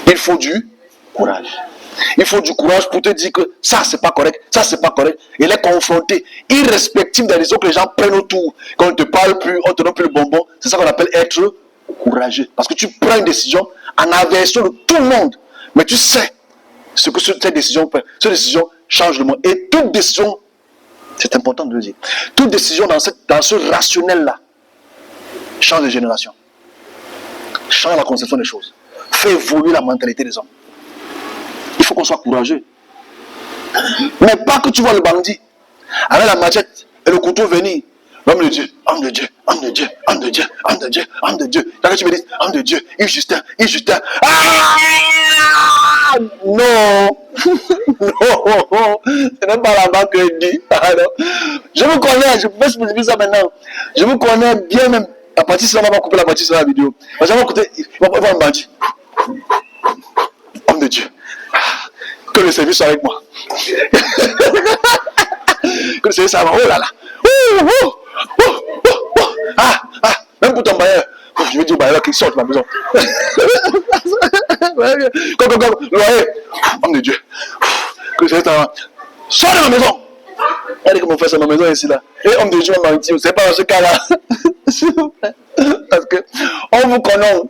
Il faut du courage. Il faut du courage pour te dire que ça, c'est pas correct, ça, c'est pas correct. Et les confronter, irrespectif des décisions que les gens prennent autour. Quand on ne te parle plus, on ne te donne plus le bonbon. C'est ça qu'on appelle être courageux. Parce que tu prends une décision en aversion de tout le monde. Mais tu sais ce que cette décision fait. Cette décision change le monde. Et toute décision, c'est important de le dire, toute décision dans ce rationnel-là change de génération. Change la conception des choses. Fait évoluer la mentalité des hommes. Il faut qu'on soit courageux. Mais pas que tu vois le bandit avec la machette et le couteau venir. L'homme de Dieu, homme de Dieu, homme de Dieu, homme de Dieu, homme de Dieu, homme de Dieu. Quand tu me dis, homme de Dieu, Justin, Justin. Ah non. Non, c'est même pas là-bas que je dis. Je me connais, je peux spécifier ça maintenant. Je me connais bien même. La partie, ça va couper la partie sur la vidéo. Parce que écoutez, il va voir un bandit. Homme de Dieu. Que le service soit avec moi. Que le service soit avec moi. Oh là là. Même pour ton bailleur. Je vais dire au bailleur qu'il sorte de ma maison. Comme, loyer. Homme de Dieu. Que le service soit avec moi. Sors de ma maison. Regardez comment on fait ça dans ma maison ici là. Et homme de Dieu m'a menti. C'est pas dans ce cas-là. Parce que on vous connaît.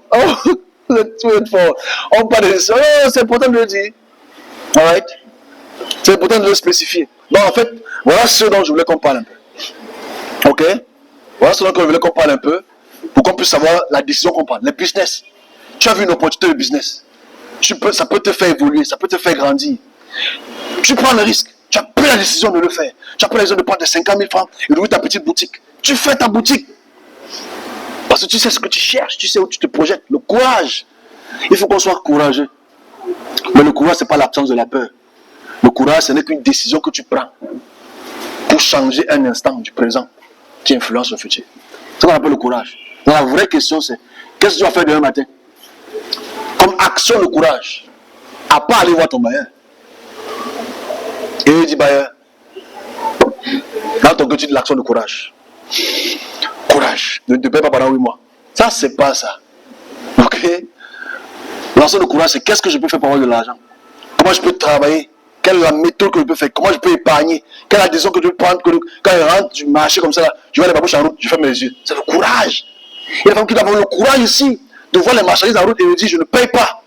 Vous êtes fort. On parle de ça. C'est important de le dire. Alright? C'est important de le spécifier. Donc en fait, voilà ce dont je voulais qu'on parle un peu. Ok? Voilà ce dont je voulais qu'on parle un peu pour qu'on puisse savoir la décision qu'on prend. Le business. Tu as vu une opportunité de business. Ça peut te faire évoluer, ça peut te faire grandir. Tu prends le risque. Tu as pris la décision de le faire. Tu as pris la décision de prendre 50 000 francs et d'ouvrir ta petite boutique. Tu fais ta boutique. Parce que tu sais ce que tu cherches, tu sais où tu te projettes. Le courage. Il faut qu'on soit courageux. Mais le courage, ce n'est pas l'absence de la peur. Le courage, ce n'est qu'une décision que tu prends pour changer un instant du présent qui influence le futur. C'est ce qu'on appelle le courage. Donc la vraie question, c'est qu'est-ce que tu vas faire demain matin? Comme action de courage. À part aller voir ton bailleur. Et il dit, bailleur, dans ton cœur, tu dis l'action de courage. Courage. Ne te paie pas pendant 8 mois. Ça, c'est pas ça. Ok? L'action de courage, c'est qu'est-ce que je peux faire pour avoir de l'argent? Comment je peux travailler? Quelle est la méthode que je peux faire? Comment je peux épargner? Quelle est la décision que je peux prendre? Quand je rentre du marché comme ça, là, je vois les babouches en route, je ferme mes yeux. C'est le courage. Il y a des femmes qui doivent avoir le courage ici de voir les marchandises en route et de dire je ne paye pas.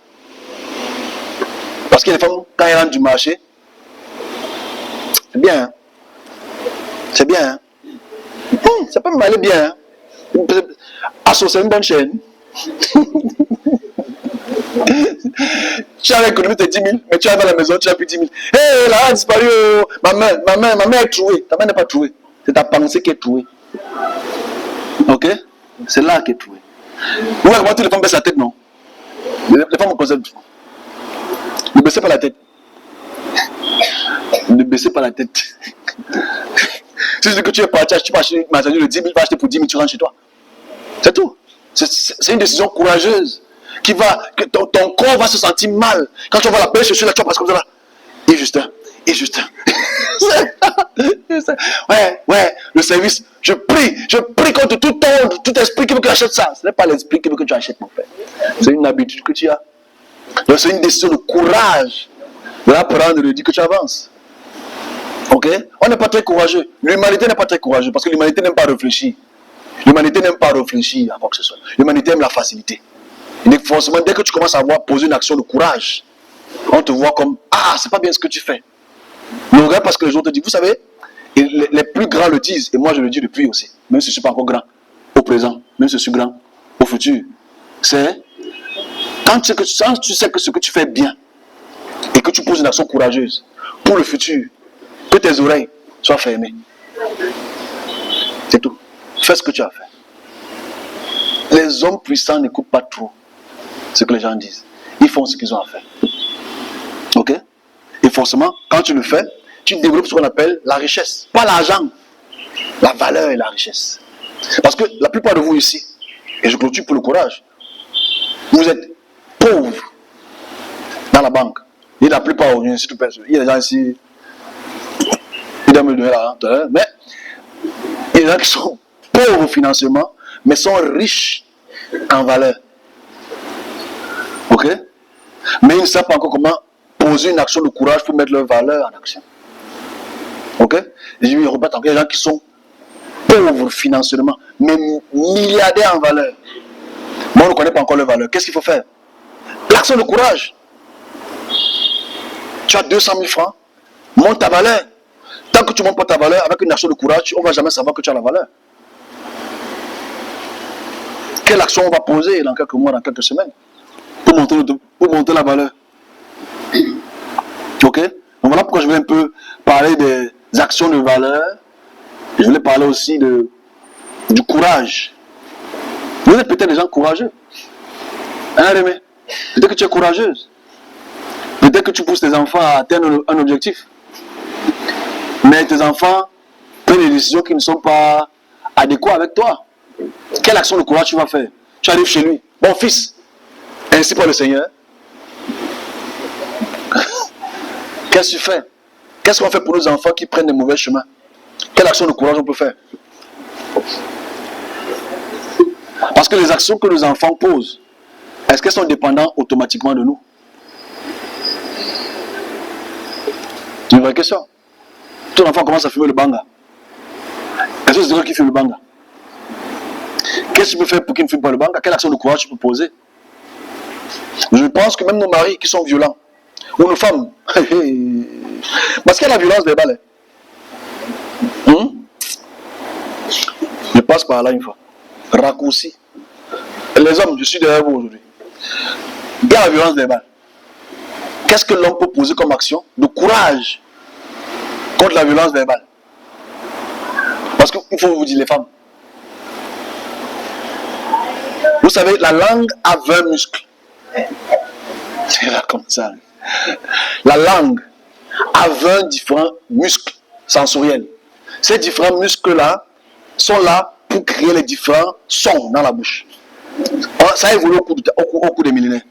Parce qu'il y a des femmes, quand elles rentrent du marché, c'est bien. Hein? C'est bien. Hein? Ça peut m'aller bien. Hein? Associer une bonne chaîne. Tu as économisé tes 10 000, mais tu arrives à la maison, tu n'as plus 10 000. Hé, là, a disparu. Ma main est trouée. Ta main n'est pas trouée. C'est ta pensée qui est trouée. Ok? C'est là qui est trouée. Vous voyez comment toutes les femmes baissent la tête, non? Les femmes me conseillent. Ne baissez pas la tête. Ne baissez pas la tête. Si c'est que tu es parti, tu vas acheter une marchandise de 10 000, tu vas acheter pour 10 000, tu rentres chez toi. C'est tout. C'est une décision courageuse. Que ton corps va se sentir mal. Quand tu vas la belle chaussure, là, tu vas passer comme ça là. Et Justin. Ouais, le service, je prie contre tout esprit qui veut que tu achètes ça. Ce n'est pas l'esprit qui veut que tu achètes, mon père. C'est une habitude que tu as. Donc c'est une décision de courage de la prendre et de dire que tu avances. Ok? On n'est pas très courageux. L'humanité n'est pas très courageuse parce que l'humanité n'aime pas réfléchir. L'humanité n'aime pas réfléchir à quoi que ce soit. L'humanité aime la facilité. Et forcément, dès que tu commences à poser une action de courage, on te voit comme ah, c'est pas bien ce que tu fais. Mais regarde parce que les autres te disent, vous savez, et les plus grands le disent, et moi je le dis depuis aussi, même si je ne suis pas encore grand, au présent, même si je suis grand, au futur, c'est quand tu sais que ce que tu fais bien et que tu poses une action courageuse pour le futur, que tes oreilles soient fermées. C'est tout. Fais ce que tu as fait. Les hommes puissants n'écoutent pas trop ce que les gens disent. Ils font ce qu'ils ont à faire. Ok? Et forcément, quand tu le fais, tu développes ce qu'on appelle la richesse. Pas l'argent. La valeur et la richesse. Parce que la plupart de vous ici, et je clôture pour le courage, vous êtes pauvres dans la banque. Et la plupart, il y a des gens ici, ils doivent me donner l'argent, mais il y a des gens qui sont pauvres financièrement, mais sont riches en valeur. Ok? Mais ils ne savent pas encore comment poser une action de courage pour mettre leur valeur en action. Ok? Et je dis, Robert, il y a des gens qui sont pauvres financièrement, mais milliardaires en valeur. Moi, on ne connaît pas encore leur valeur. Qu'est-ce qu'il faut faire? L'action de courage. Tu as 200 000 francs, monte ta valeur. Tant que tu ne montes pas ta valeur avec une action de courage, on ne va jamais savoir que tu as la valeur. Quelle action on va poser dans quelques mois, dans quelques semaines pour monter la valeur? Ok? Donc voilà pourquoi je voulais un peu parler des actions de valeur. Je voulais parler aussi du courage. Vous êtes peut-être des gens courageux. Hein, Rémi? Peut-être que tu es courageuse. Peut-être que tu pousses tes enfants à atteindre un objectif. Mais tes enfants prennent des décisions qui ne sont pas adéquates avec toi. Quelle action de courage tu vas faire? Tu arrives chez lui. Bon fils, ainsi par le Seigneur. Qu'est-ce que tu fais? Qu'est-ce qu'on fait pour nos enfants qui prennent des mauvais chemins? Quelle action de courage on peut faire? Parce que les actions que nos enfants posent, est-ce qu'elles sont dépendantes automatiquement de nous? C'est une vraie question. Ton enfant commence à fumer le banga. Est-ce que c'est vrai qu'il fume le banga? Qu'est-ce que tu peux faire pour qu'il ne fume pas le banga? Quelle action de courage tu peux poser? Je pense que même nos maris qui sont violents, ou nos femmes, parce qu'il y a la violence verbale. Je passe par là une fois. Raccourci. Les hommes, je suis derrière vous aujourd'hui. Il y a la violence verbale. Qu'est-ce que l'homme peut poser comme action de courage contre la violence verbale? Parce qu'il faut vous dire, les femmes. Vous savez, la langue a 20 muscles. C'est là comme ça. La langue a 20 différents muscles sensoriels. Ces différents muscles-là sont là pour créer les différents sons dans la bouche. Ça évolue au cours des millénaires.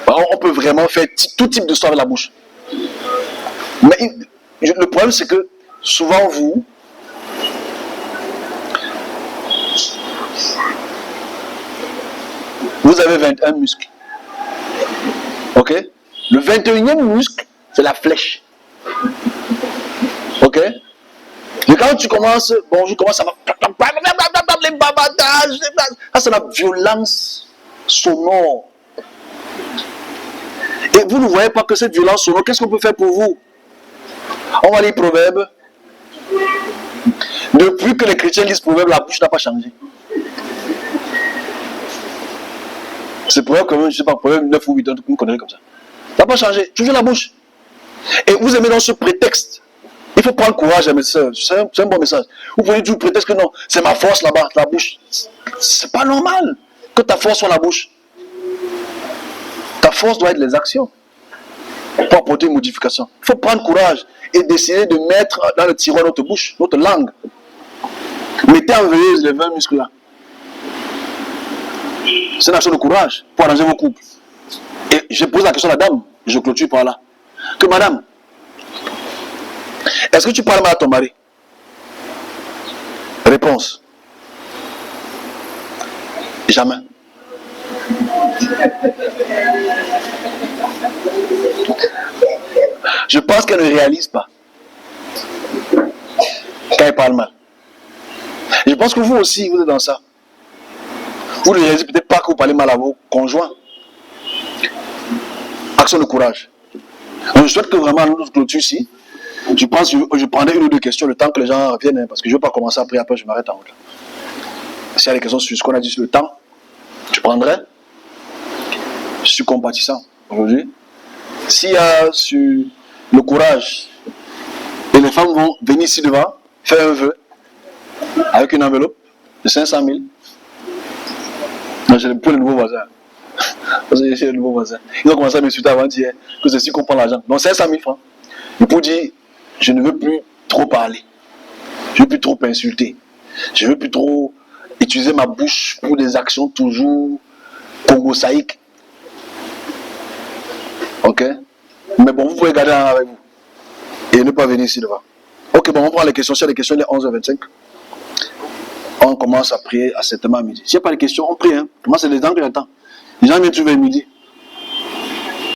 On peut vraiment faire tout type de son avec la bouche. Mais le problème, c'est que souvent vous avez 21 muscles. Ok? Le 21e muscle, c'est la flèche. Ok? Et quand tu commences, bonjour, comment ça va? Les bavardages, ça c'est la violence sonore. Et vous ne voyez pas que cette violence sonore, qu'est-ce qu'on peut faire pour vous? On va lire Proverbe. Depuis que les chrétiens lisent Proverbe, la bouche n'a pas changé. C'est Proverbe quand même, je ne sais pas, Proverbe 9 ou 8, une connerie comme ça. Ça n'a pas changé, toujours la bouche. Et vous aimez dans ce prétexte. Il faut prendre courage, mes soeurs. C'est un bon message. Vous pouvez dire prétexte que non, c'est ma force là-bas, la bouche. C'est pas normal que ta force soit la bouche. Ta force doit être les actions pour apporter une modification. Il faut prendre courage et décider de mettre dans le tiroir notre bouche, notre langue. Mettez en veilleuse les 20 muscles là. C'est une action de courage pour arranger vos couples. Et je pose la question à la dame, je clôture par là. Que madame, est-ce que tu parles mal à ton mari? Réponse. Jamais. Je pense qu'elle ne réalise pas quand elle parle mal. Je pense que vous aussi, vous êtes dans ça. Vous ne réalisez peut-être pas que vous parlez mal à vos conjoints. Action de courage. Donc, je souhaite que vraiment nous clôture ici. Je pense que je prendrai une ou deux questions le temps que les gens reviennent, parce que je ne veux pas commencer après je m'arrête en route. S'il y a des questions sur ce qu'on a dit sur le temps, je prendrai. Je suis compatissant aujourd'hui. S'il y a sur le courage, et les femmes vont venir ici devant, faire un vœu, avec une enveloppe de 500 000. Non, j'ai pour les nouveaux voisins. Parce que j'ai les nouveaux voisins. Ils ont commencé à m'insulter avant-hier, que c'est si qu'on prend l'argent. Donc 500 000 francs. Et pour dire, je ne veux plus trop parler. Je ne veux plus trop insulter. Je ne veux plus trop utiliser ma bouche pour des actions toujours congosaïques. Ok? Mais bon, vous pouvez garder avec vous. Et ne pas venir ici devant. Ok, bon, on prend les questions. S'il y a des questions, il est 11h25. On commence à prier à certainement à midi. S'il n'y a pas de questions, on prie. Hein. Moi, c'est les gens qui attendent. Les gens viennent toujours vers midi.